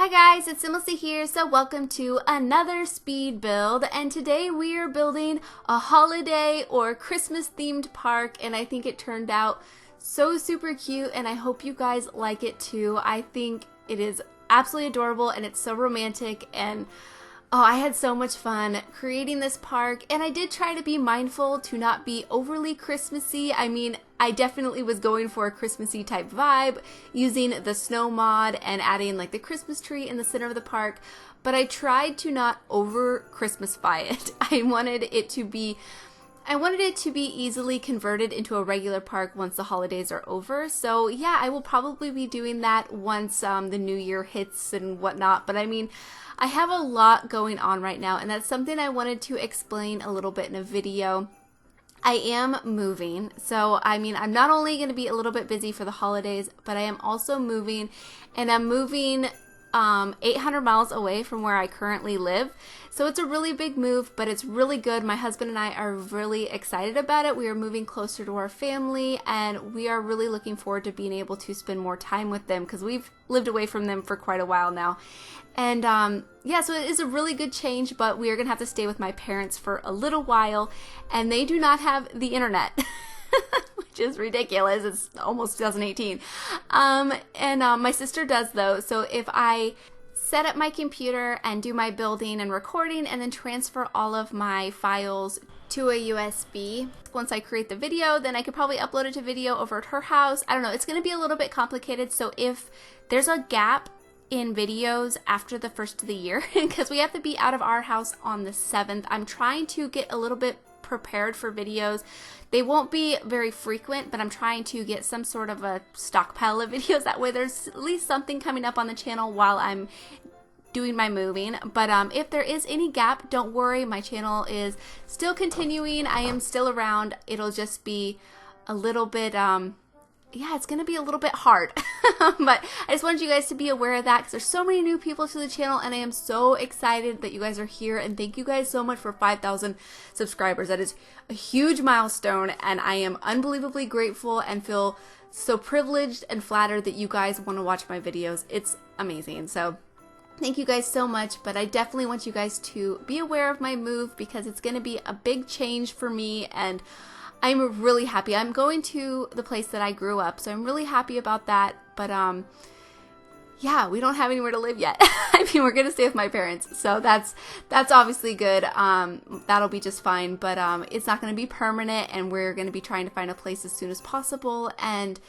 Hi guys, it's SimLicy here, so welcome to another speed build, and today we are building a holiday or Christmas themed park, and I think it turned out so super cute, and I hope you guys like it too. I think it is absolutely adorable, and it's so romantic, and oh, I had so much fun creating this park, and I did try to be mindful to not be overly Christmassy. I mean, I definitely was going for a Christmassy type vibe, using the snow mod and adding like the Christmas tree in the center of the park, but I tried to not over Christmasify it. I wanted it to be easily converted into a regular park once the holidays are over. So yeah, I will probably be doing that once the new year hits and whatnot. But I mean, I have a lot going on right now, and that's something I wanted to explain a little bit in a video. I am moving, so I mean, I'm not only going to be a little bit busy for the holidays, but I am also moving, and I'm moving 800 miles away from where I currently live. So it's a really big move, but it's really good. My husband and I are really excited about it. We are moving closer to our family, and we are really looking forward to being able to spend more time with them because we've lived away from them for quite a while now. And yeah, so it is a really good change, but we are going to have to stay with my parents for a little while, and they do not have the internet. Which is ridiculous. It's almost 2018. My sister does though. So if I set up my computer and do my building and recording and then transfer all of my files to a USB, once I create the video, then I could probably upload it to video over at her house. I don't know. It's going to be a little bit complicated. So if there's a gap in videos after the first of the year, because we have to be out of our house on the 7th, I'm trying to get a little bit prepared for videos. They won't be very frequent, but I'm trying to get some sort of a stockpile of videos. That way there's at least something coming up on the channel while I'm doing my moving. But if there is any gap, don't worry, my channel is still continuing. I am still around. It'll just be a little bit yeah, it's going to be a little bit hard. But I just wanted you guys to be aware of that because there's so many new people to the channel, and I am so excited that you guys are here, and thank you guys so much for 5,000 subscribers. That is a huge milestone, and I am unbelievably grateful and feel so privileged and flattered that you guys want to watch my videos. It's amazing. So thank you guys so much, but I definitely want you guys to be aware of my move because it's going to be a big change for me, and I'm really happy. I'm going to the place that I grew up, so I'm really happy about that. But yeah, we don't have anywhere to live yet. I mean, we're gonna stay with my parents, so that's obviously good. That'll be just fine, but it's not gonna be permanent, and we're gonna be trying to find a place as soon as possible. And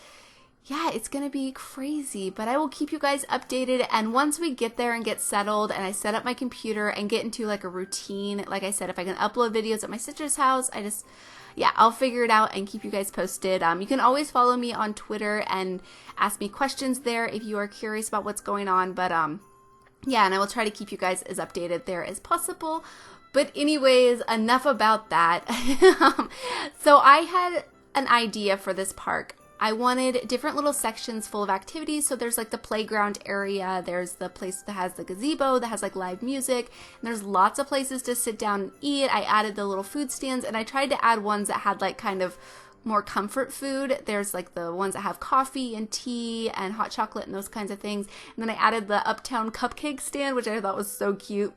yeah, it's gonna be crazy, but I will keep you guys updated. And once we get there and get settled and I set up my computer and get into like a routine, like I said, if I can upload videos at my sister's house, yeah, I'll figure it out and keep you guys posted. You can always follow me on Twitter and ask me questions there if you are curious about what's going on. But yeah, and I will try to keep you guys as updated there as possible. But anyways, enough about that. So I had an idea for this park. I wanted different little sections full of activities. So there's like the playground area, there's the place that has the gazebo that has like live music, and there's lots of places to sit down and eat. I added the little food stands, and I tried to add ones that had like kind of more comfort food. There's like the ones that have coffee and tea and hot chocolate and those kinds of things. And then I added the Uptown cupcake stand, which I thought was so cute.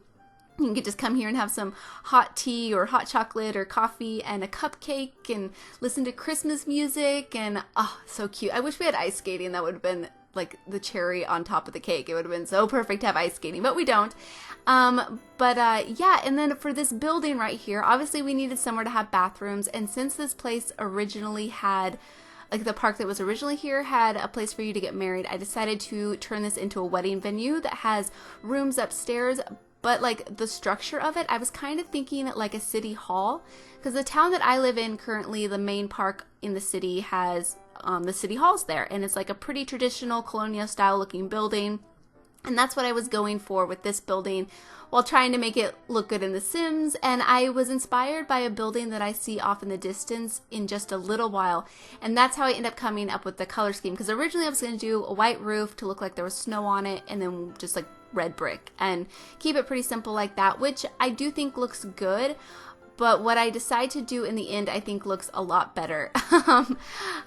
You can just come here and have some hot tea or hot chocolate or coffee and a cupcake and listen to Christmas music, and oh, so cute. I wish we had ice skating. That would have been like the cherry on top of the cake. It would have been so perfect to have ice skating, but we don't. Yeah, and then for this building right here, obviously we needed somewhere to have bathrooms, and since this place originally had, like the park that was originally here had a place for you to get married, I decided to turn this into a wedding venue that has rooms upstairs. But like the structure of it, I was kind of thinking like a city hall, because the town that I live in currently, the main park in the city has the city halls there, and it's like a pretty traditional colonial style looking building. And that's what I was going for with this building while trying to make it look good in The Sims. And I was inspired by a building that I see off in the distance in just a little while. And that's how I ended up coming up with the color scheme. Because originally I was going to do a white roof to look like there was snow on it, and then just like red brick, and keep it pretty simple like that, which I do think looks good. But what I decide to do in the end, I think looks a lot better.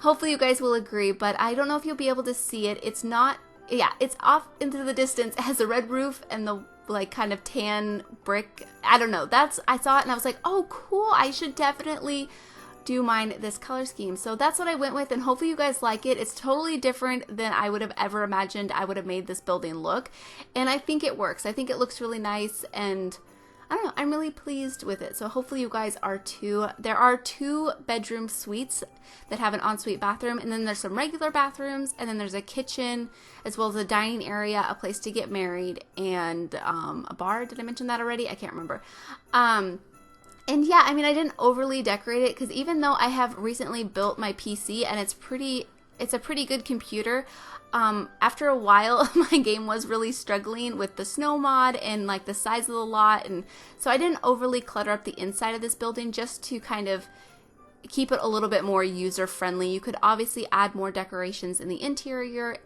Hopefully you guys will agree, but I don't know if you'll be able to see it. It's not yeah, it's off into the distance. It has a red roof and the like kind of tan brick. I don't know. I saw it and I was like, oh, cool. I should definitely do mine this color scheme. So that's what I went with, and hopefully you guys like it. It's totally different than I would have ever imagined I would have made this building look, and I think it works. I think it looks really nice, and I don't know, I'm really pleased with it. So hopefully you guys are too. There are 2 bedroom suites that have an ensuite bathroom, and then there's some regular bathrooms, and then there's a kitchen, as well as a dining area, a place to get married, and a bar. Did I mention that already? I can't remember. And yeah, I mean, I didn't overly decorate it because even though I have recently built my PC and it's a pretty good computer, after a while my game was really struggling with the snow mod and like the size of the lot, and so I didn't overly clutter up the inside of this building, just to kind of keep it a little bit more user friendly. You could obviously add more decorations in the interior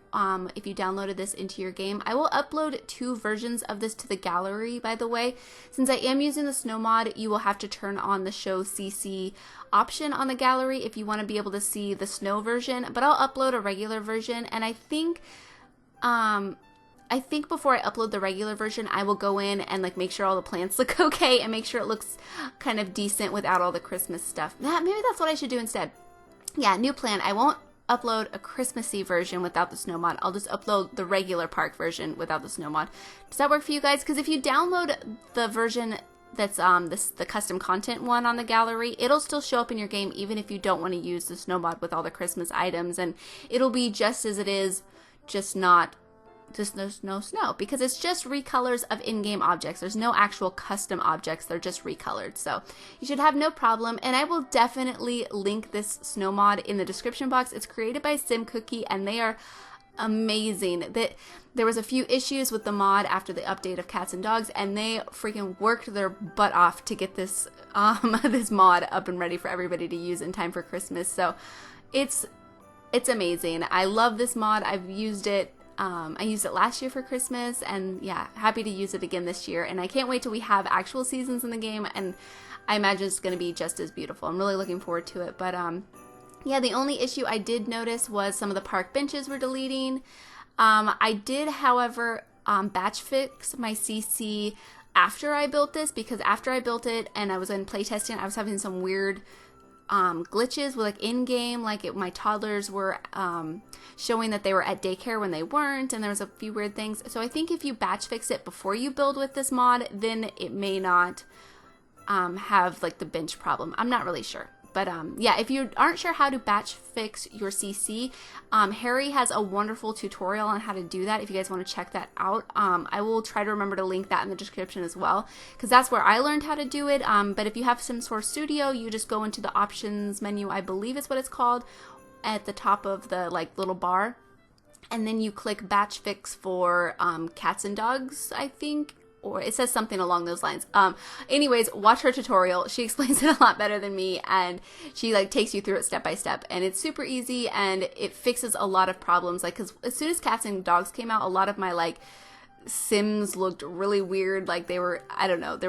if you downloaded this into your game. I will upload 2 versions of this to the gallery, by the way. Since I am using the snow mod, you will have to turn on the show CC option on the gallery if you want to be able to see the snow version, but I'll upload a regular version, and I think before I upload the regular version, I will go in and like make sure all the plants look okay and make sure it looks kind of decent without all the Christmas stuff. Maybe that's what I should do instead. Yeah, new plan. I won't upload a Christmassy version without the snow mod. I'll just upload the regular park version without the snow mod. Does that work for you guys? Because if you download the version that's the custom content one on the gallery, it'll still show up in your game even if you don't want to use the snow mod with all the Christmas items, and it'll be just as it is, just there's no snow, because it's just recolors of in-game objects. There's no actual custom objects. They're just recolored. So you should have no problem. And I will definitely link this snow mod in the description box. It's created by SimCookie, and they are amazing. There was a few issues with the mod after the update of Cats and Dogs, and they freaking worked their butt off to get this this mod up and ready for everybody to use in time for Christmas. So it's amazing. I love this mod. I've used it. I used it last year for Christmas, and yeah, happy to use it again this year. And I can't wait till we have actual seasons in the game, and I imagine it's going to be just as beautiful. I'm really looking forward to it. But yeah, the only issue I did notice was some of the park benches were deleting. I did, however, batch fix my CC after I built this, because after I built it and I was in playtesting, I was having some weird glitches with like in-game, like my toddlers were showing that they were at daycare when they weren't, and there was a few weird things. So I think if you batch fix it before you build with this mod, then it may not have like the bench problem. I'm not really sure. But yeah, if you aren't sure how to batch fix your CC, Harry has a wonderful tutorial on how to do that if you guys want to check that out. I will try to remember to link that in the description as well, because that's where I learned how to do it. But if you have SimSource Studio, you just go into the options menu, I believe is what it's called, at the top of the like little bar, and then you click batch fix for Cats and Dogs, I think. Or it says something along those lines. Anyways, watch her tutorial. She explains it a lot better than me, and she like takes you through it step by step, and it's super easy, and it fixes a lot of problems. Like, cause as soon as Cats and Dogs came out, a lot of my like Sims looked really weird. Like they were, I don't know, it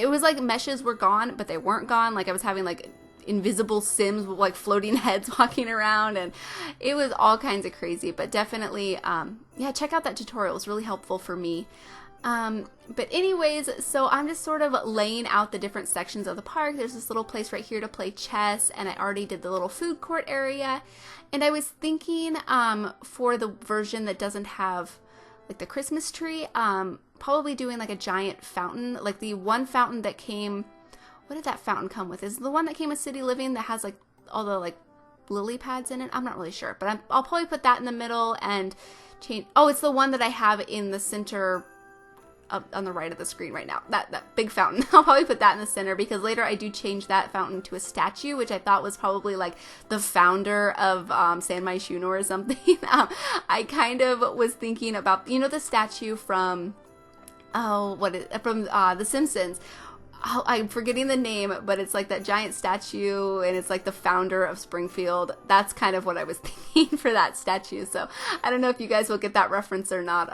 was like meshes were gone, but they weren't gone. Like I was having like invisible Sims with like floating heads walking around, and it was all kinds of crazy. But definitely, yeah, check out that tutorial. It was really helpful for me. But anyways, so I'm just sort of laying out the different sections of the park. There's this little place right here to play chess, and I already did the little food court area. And I was thinking, for the version that doesn't have like the Christmas tree, probably doing like a giant fountain, like the one fountain that came. What did that fountain come with? Is it the one that came with City Living that has like all the like lily pads in it? I'm not really sure, but I'll probably put that in the middle and change. Oh, it's the one that I have in the center on the right of the screen right now. That big fountain. I'll probably put that in the center, because later I do change that fountain to a statue, which I thought was probably like the founder of San Myshuno or something. I kind of was thinking about, you know, the statue from The Simpsons. Oh, I'm forgetting the name, but it's like that giant statue, and it's like the founder of Springfield. That's kind of what I was thinking for that statue. So I don't know if you guys will get that reference or not.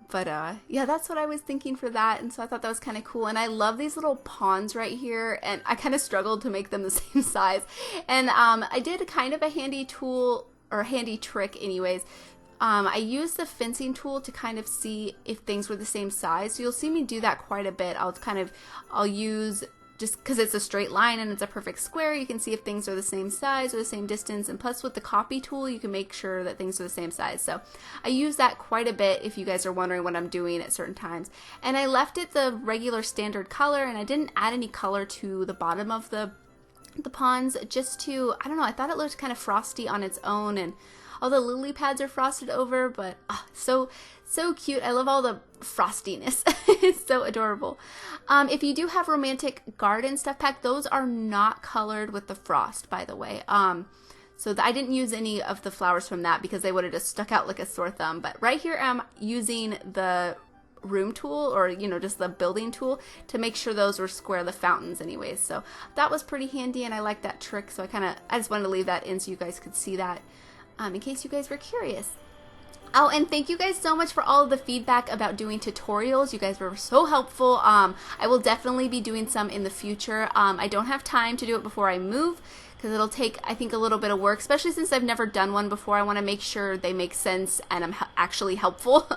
But yeah, that's what I was thinking for that. And so I thought that was kind of cool. And I love these little pawns right here. And I kind of struggled to make them the same size. And I did kind of a handy tool, or handy trick anyways, I used the fencing tool to kind of see if things were the same size. So you'll see me do that quite a bit. I'll use, just because it's a straight line and it's a perfect square, you can see if things are the same size or the same distance. And plus with the copy tool, you can make sure that things are the same size. So I use that quite a bit if you guys are wondering what I'm doing at certain times. And I left it the regular standard color, and I didn't add any color to the bottom of the ponds, just to, I don't know, I thought it looked kind of frosty on its own, and all the lily pads are frosted over, but so cute. I love all the frostiness. It's so adorable. If you do have romantic garden stuff pack, those are not colored with the frost, by the way. So I didn't use any of the flowers from that because they would have just stuck out like a sore thumb. But right here I'm using the room tool, or just the building tool, to make sure those were square, the fountains anyways. So that was pretty handy, and I like that trick, so I just wanted to leave that in so you guys could see that, in case you guys were curious. Oh, and thank you guys so much for all of the feedback about doing tutorials. You guys were so helpful. I will definitely be doing some in the future. I don't have time to do it before I move, because it'll take, I think, a little bit of work, especially since I've never done one before. I want to make sure they make sense and I'm actually helpful.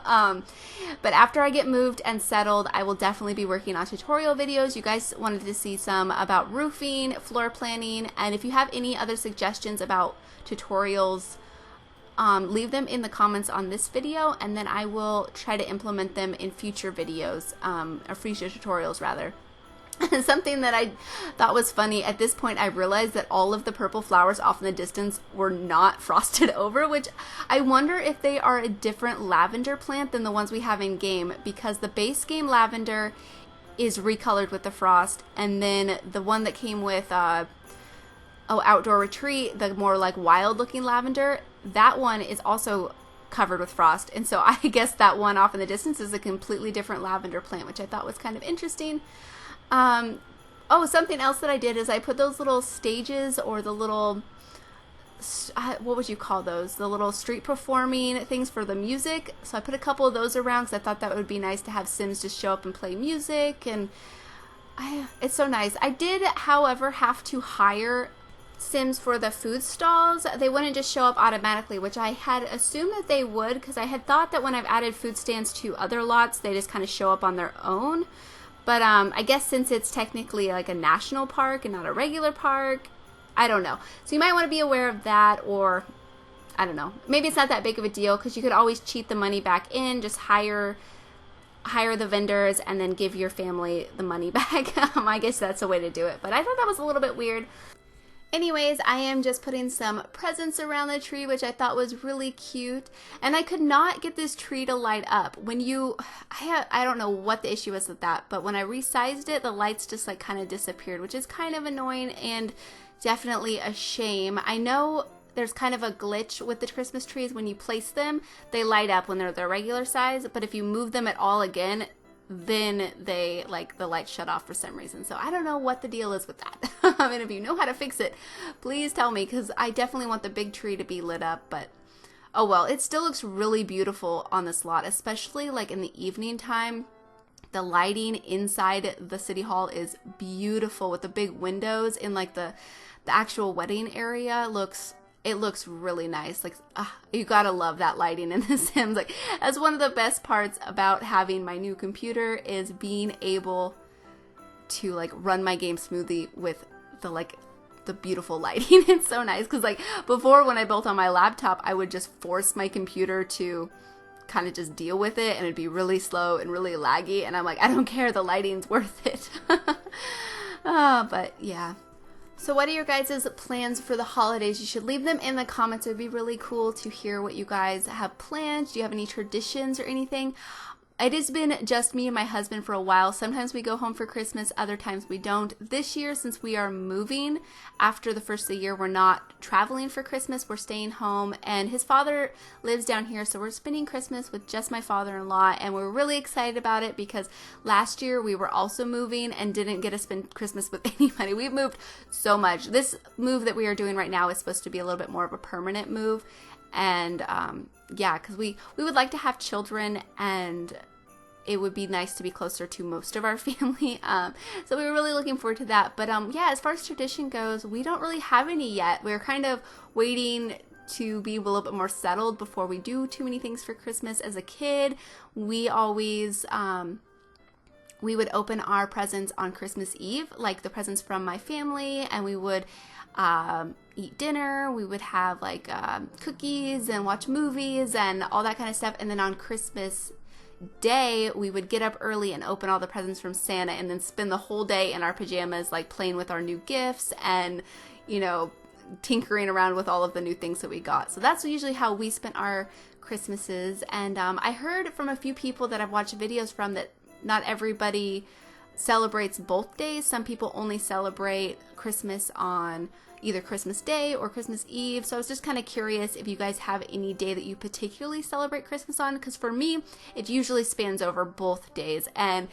But after I get moved and settled, I will definitely be working on tutorial videos. You guys wanted to see some about roofing, floor planning, and if you have any other suggestions about tutorials, leave them in the comments on this video, and then I will try to implement them in future videos, or future tutorials rather. Something that I thought was funny, at this point I realized that all of the purple flowers off in the distance were not frosted over, which I wonder if they are a different lavender plant than the ones we have in game, because the base game lavender is recolored with the frost, and then the one that came with Outdoor Retreat, the more like wild looking lavender, that one is also covered with frost. And so I guess that one off in the distance is a completely different lavender plant, which I thought was kind of interesting. Oh, something else that I did is I put those little stages, or the little, what would you call those? The little street performing things for the music. So I put a couple of those around because I thought that would be nice to have Sims just show up and play music. And it's so nice. I did, however, have to hire Sims for the food stalls. They wouldn't just show up automatically, which I had assumed that they would, because I had thought that when I've added food stands to other lots, they just kind of show up on their own. But I guess since it's technically like a national park and not a regular park, I don't know. So you might want to be aware of that, or I don't know. Maybe it's not that big of a deal, because you could always cheat the money back in, just hire the vendors and then give your family the money back. I guess that's a way to do it, but I thought that was a little bit weird. Anyways, I am just putting some presents around the tree, which I thought was really cute. And I could not get this tree to light up. I don't know what the issue was with that, but when I resized it, the lights just like kind of disappeared, which is kind of annoying and definitely a shame. I know there's kind of a glitch with the Christmas trees. When you place them, they light up when they're their regular size, but if you move them at all again, then the lights shut off for some reason. So I don't know what the deal is with that. And if you know how to fix it, please tell me, because I definitely want the big tree to be lit up. But oh well, it still looks really beautiful on this lot, especially like in the evening time. The lighting inside the city hall is beautiful with the big windows in like the actual wedding area. It looks really nice. Like, you gotta love that lighting in The Sims. Like, that's one of the best parts about having my new computer, is being able to like run my game smoothly with the beautiful lighting. It's so nice, because like before, when I built on my laptop, I would just force my computer to kind of just deal with it, and it'd be really slow and really laggy, and I'm like, I don't care, the lighting's worth it. But yeah. So what are your guys' plans for the holidays? You should leave them in the comments. It would be really cool to hear what you guys have planned. Do you have any traditions or anything? It has been just me and my husband for a while. Sometimes we go home for Christmas, other times we don't. This year, since we are moving after the first of the year, we're not traveling for Christmas. We're staying home, and his father lives down here, so we're spending Christmas with just my father-in-law, and we're really excited about it because last year we were also moving and didn't get to spend Christmas with anybody. We've moved so much. This move that we are doing right now is supposed to be a little bit more of a permanent move, and yeah, because we would like to have children, and it would be nice to be closer to most of our family. So we were really looking forward to that. But yeah, as far as tradition goes, we don't really have any yet. We're kind of waiting to be a little bit more settled before we do too many things for Christmas. As a kid, we always we would open our presents on Christmas Eve, like the presents from my family, and we would eat dinner. We would have like cookies and watch movies and all that kind of stuff. And then on Christmas Day, we would get up early and open all the presents from Santa, and then spend the whole day in our pajamas, like playing with our new gifts and, you know, tinkering around with all of the new things that we got. So that's usually how we spent our Christmases. And I heard from a few people that I've watched videos from that not everybody celebrates both days. Some people only celebrate Christmas on either Christmas Day or Christmas Eve. So I was just kind of curious if you guys have any day that you particularly celebrate Christmas on, because for me, it usually spans over both days. And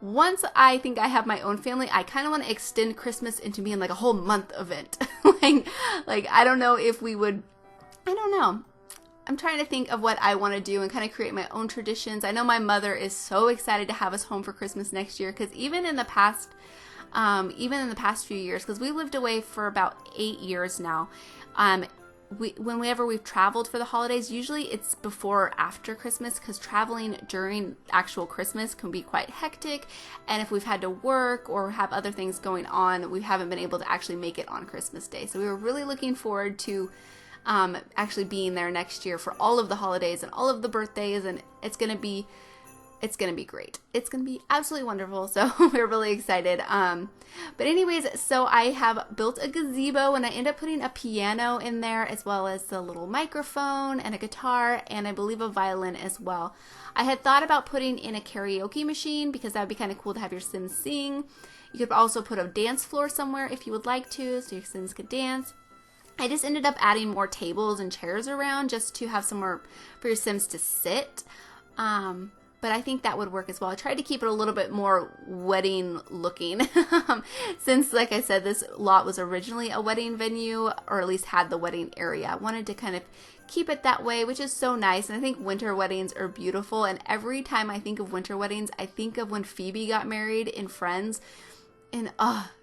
once I think I have my own family, I kind of want to extend Christmas into being like a whole month event. like I don't know if we would, I don't know. I'm trying to think of what I want to do and kind of create my own traditions. I know my mother is so excited to have us home for Christmas next year, because even in the past few years, because we lived away for about 8 years now, whenever we've traveled for the holidays, usually it's before or after Christmas, because traveling during actual Christmas can be quite hectic, and if we've had to work or have other things going on, we haven't been able to actually make it on Christmas Day. So we were really looking forward to actually being there next year for all of the holidays and all of the birthdays, and it's gonna be great. It's gonna be absolutely wonderful. So we're really excited. But anyways, so I have built a gazebo, and I end up putting a piano in there, as well as the little microphone and a guitar, and I believe a violin as well. I had thought about putting in a karaoke machine, because that would be kind of cool to have your Sims sing. You could also put a dance floor somewhere if you would like to, so your Sims could dance. I just ended up adding more tables and chairs around just to have somewhere for your Sims to sit. But I think that would work as well. I tried to keep it a little bit more wedding looking since, like I said, this lot was originally a wedding venue, or at least had the wedding area. I wanted to kind of keep it that way, which is so nice. And I think winter weddings are beautiful. And every time I think of winter weddings, I think of when Phoebe got married in Friends. And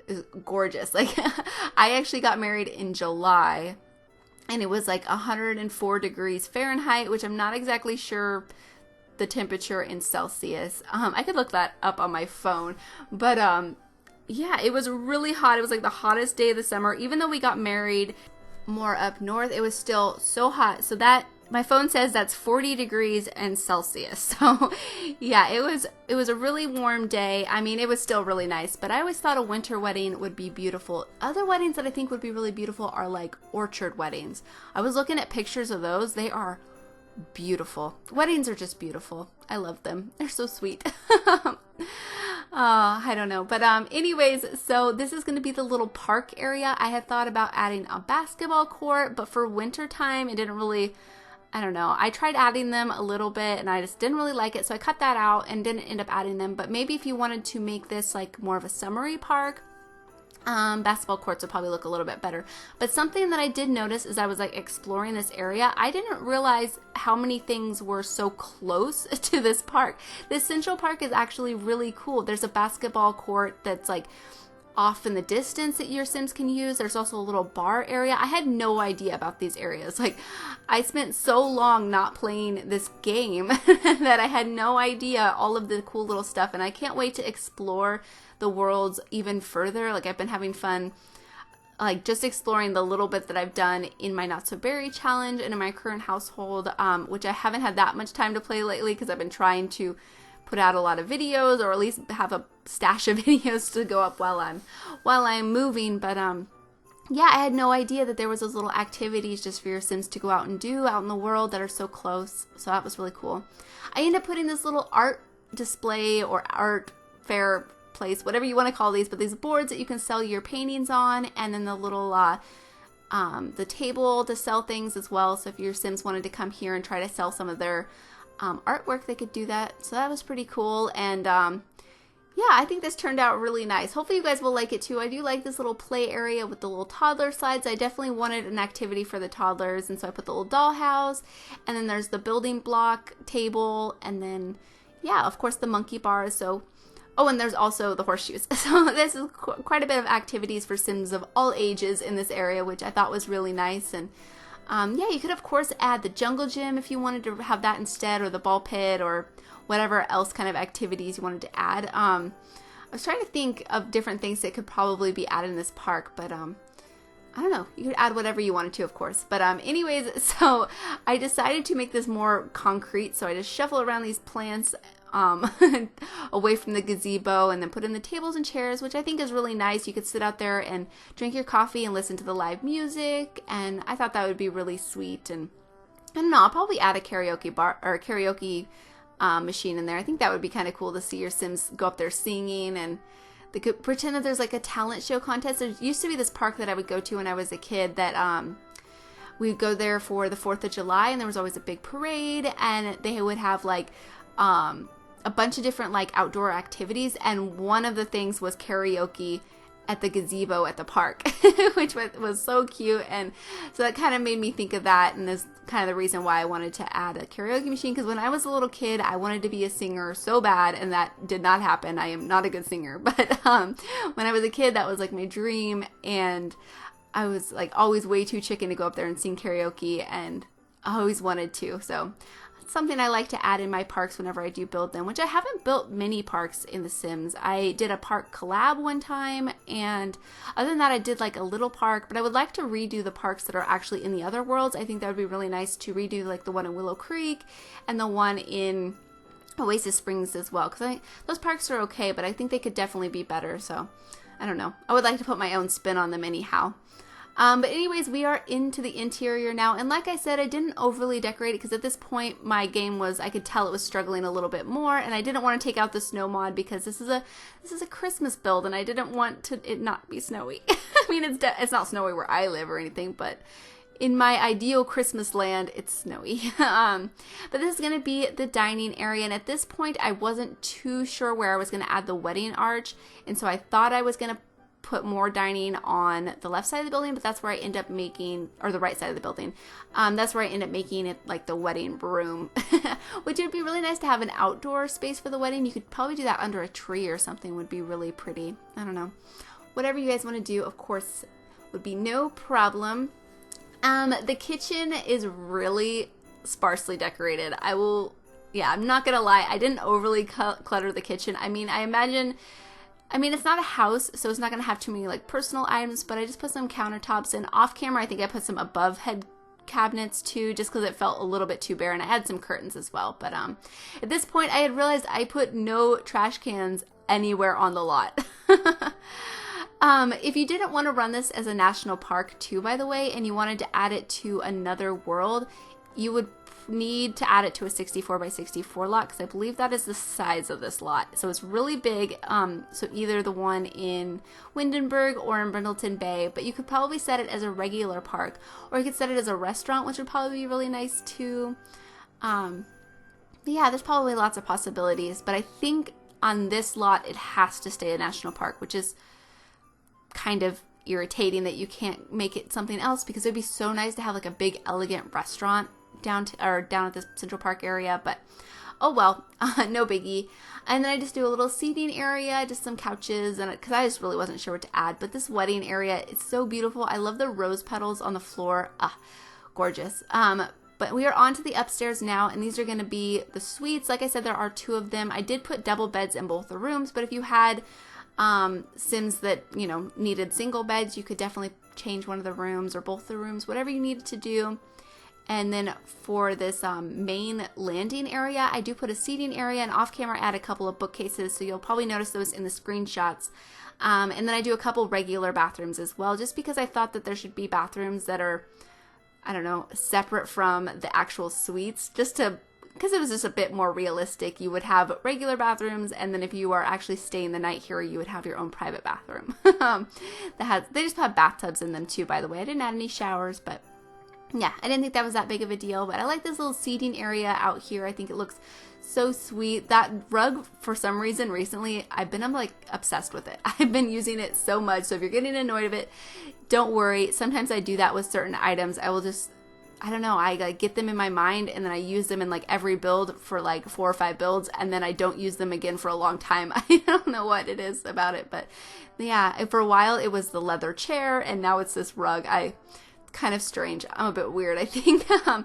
it was gorgeous. Like I actually got married in July, and it was like 104 degrees Fahrenheit, which I'm not exactly sure the temperature in Celsius. I could look that up on my phone, but yeah, it was really hot. It was like the hottest day of the summer. Even though we got married more up north, it was still so hot. So that my phone says that's 40 degrees and Celsius. So yeah, it was a really warm day. I mean, it was still really nice, but I always thought a winter wedding would be beautiful. Other weddings that I think would be really beautiful are like orchard weddings. I was looking at pictures of those. They are beautiful. Weddings are just beautiful. I love them. They're so sweet. I don't know. But anyways, so this is going to be the little park area. I had thought about adding a basketball court, but for winter time, it didn't really, I don't know. I tried adding them a little bit, and I just didn't really like it. So I cut that out and didn't end up adding them. But maybe if you wanted to make this like more of a summery park, basketball courts would probably look a little bit better. But something that I did notice as I was like exploring this area, I didn't realize how many things were so close to this park. This Central Park is actually really cool. There's a basketball court that's like off in the distance that your Sims can use. There's also a little bar area. I had no idea about these areas. Like I spent so long not playing this game that I had no idea all of the cool little stuff, and I can't wait to explore the worlds even further. Like I've been having fun like just exploring the little bit that I've done in my Not So Berry challenge and in my current household, which I haven't had that much time to play lately because I've been trying to put out a lot of videos, or at least have a stash of videos to go up while I'm moving. But yeah, I had no idea that there was those little activities just for your Sims to go out and do out in the world that are so close. So that was really cool. I ended up putting this little art display or art fair place, whatever you want to call these, but these boards that you can sell your paintings on, and then the little the table to sell things as well. So if your Sims wanted to come here and try to sell some of their artwork, they could do that. So that was pretty cool. And yeah, I think this turned out really nice. Hopefully you guys will like it too. I do like this little play area with the little toddler slides. I definitely wanted an activity for the toddlers, and so I put the little dollhouse, and then there's the building block table, and then yeah, of course the monkey bars. So oh, and there's also the horseshoes. So this is quite a bit of activities for Sims of all ages in this area, which I thought was really nice. And Yeah, you could of course add the jungle gym if you wanted to have that instead, or the ball pit, or whatever else kind of activities you wanted to add. I was trying to think of different things that could probably be added in this park, but I don't know. You could add whatever you wanted to, of course. But anyways, so I decided to make this more concrete. So I just shuffle around these plants away from the gazebo, and then put in the tables and chairs, which I think is really nice. You could sit out there and drink your coffee and listen to the live music, and I thought that would be really sweet. And I don't know, I'll probably add a karaoke bar or a karaoke machine in there. I think that would be kind of cool to see your Sims go up there singing, and they could pretend that there's like a talent show contest. There used to be this park that I would go to when I was a kid that we'd go there for the 4th of July, and there was always a big parade, and they would have like a bunch of different like outdoor activities, and one of the things was karaoke at the gazebo at the park, which was so cute. And so that kind of made me think of that, and is kind of the reason why I wanted to add a karaoke machine, because when I was a little kid I wanted to be a singer so bad, and that did not happen. I am not a good singer, but when I was a kid that was like my dream, and I was like always way too chicken to go up there and sing karaoke, and I always wanted to. So something I like to add in my parks whenever I do build them, which I haven't built many parks in The Sims. I did a park collab one time, and other than that I did like a little park, but I would like to redo the parks that are actually in the other worlds. I think that would be really nice to redo like the one in Willow Creek and the one in Oasis Springs as well, because I think those parks are okay, but I think they could definitely be better. So I don't know. I would like to put my own spin on them anyhow. But anyways, we are into the interior now, and like I said, I didn't overly decorate it because at this point my game was, I could tell it was struggling a little bit more, and I didn't want to take out the snow mod because this is a Christmas build, and I didn't want it not be snowy. I mean, it's not snowy where I live or anything, but in my ideal Christmas land, it's snowy. But this is going to be the dining area, and at this point I wasn't too sure where I was going to add the wedding arch, and so I thought I was going to put more dining on the left side of the building, but that's where I end up making, or the right side of the building, that's where I end up making it like the wedding room, which would be really nice to have an outdoor space for the wedding. You could probably do that under a tree or something, would be really pretty. I don't know. Whatever you guys want to do, of course, would be no problem. The kitchen is really sparsely decorated. I'm not gonna lie, I didn't overly clutter the kitchen. I mean, it's not a house, so it's not going to have too many like personal items, but I just put some countertops, and off camera I think I put some above head cabinets too, just because it felt a little bit too bare, and I had some curtains as well. But at this point I had realized I put no trash cans anywhere on the lot. If you didn't want to run this as a national park too, by the way, and you wanted to add it to another world, you would need to add it to a 64 by 64 lot, because I believe that is the size of this lot. So it's really big. So either the one in Windenburg or in Brindleton Bay, but you could probably set it as a regular park, or you could set it as a restaurant, which would probably be really nice too. Yeah, there's probably lots of possibilities, but I think on this lot it has to stay a national park, which is kind of irritating that you can't make it something else, because it would be so nice to have like a big elegant restaurant down at the Central Park area. But oh well, no biggie. And then I just do a little seating area, just some couches, and because I just really wasn't sure what to add. But this wedding area is so beautiful. I love the rose petals on the floor. Gorgeous. But we are on to the upstairs now, and these are going to be the suites. Like I said, there are 2 of them. I did put double beds in both the rooms, but if you had Sims that, needed single beds, you could definitely change one of the rooms or both the rooms, whatever you needed to do. And then for this main landing area, I do put a seating area, and off camera I add a couple of bookcases, so you'll probably notice those in the screenshots. And then I do a couple regular bathrooms as well, just because I thought that there should be bathrooms that are, I don't know, separate from the actual suites, because it was just a bit more realistic. You would have regular bathrooms, and then if you are actually staying the night here, you would have your own private bathroom. They just have bathtubs in them too, by the way. I didn't add any showers, but yeah, I didn't think that was that big of a deal. But I like this little seating area out here. I think it looks so sweet. That rug, for some reason recently, I'm like obsessed with it. I've been using it so much, so if you're getting annoyed of it, don't worry. Sometimes I do that with certain items. I will just, I don't know, I like get them in my mind, and then I use them in like every build for like 4 or 5 builds, and then I don't use them again for a long time. I don't know what it is about it, but yeah, for a while it was the leather chair, and now it's this rug. kind of strange. I'm a bit weird, I think. And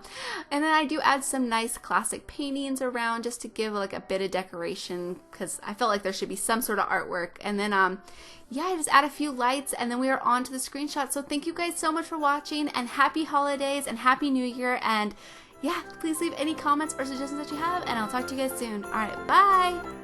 then I do add some nice classic paintings around just to give like a bit of decoration, because I felt like there should be some sort of artwork. And then yeah, I just add a few lights, and then we are on to the screenshot. So thank you guys so much for watching, and happy holidays and happy new year. And yeah, please leave any comments or suggestions that you have, and I'll talk to you guys soon. All right, bye.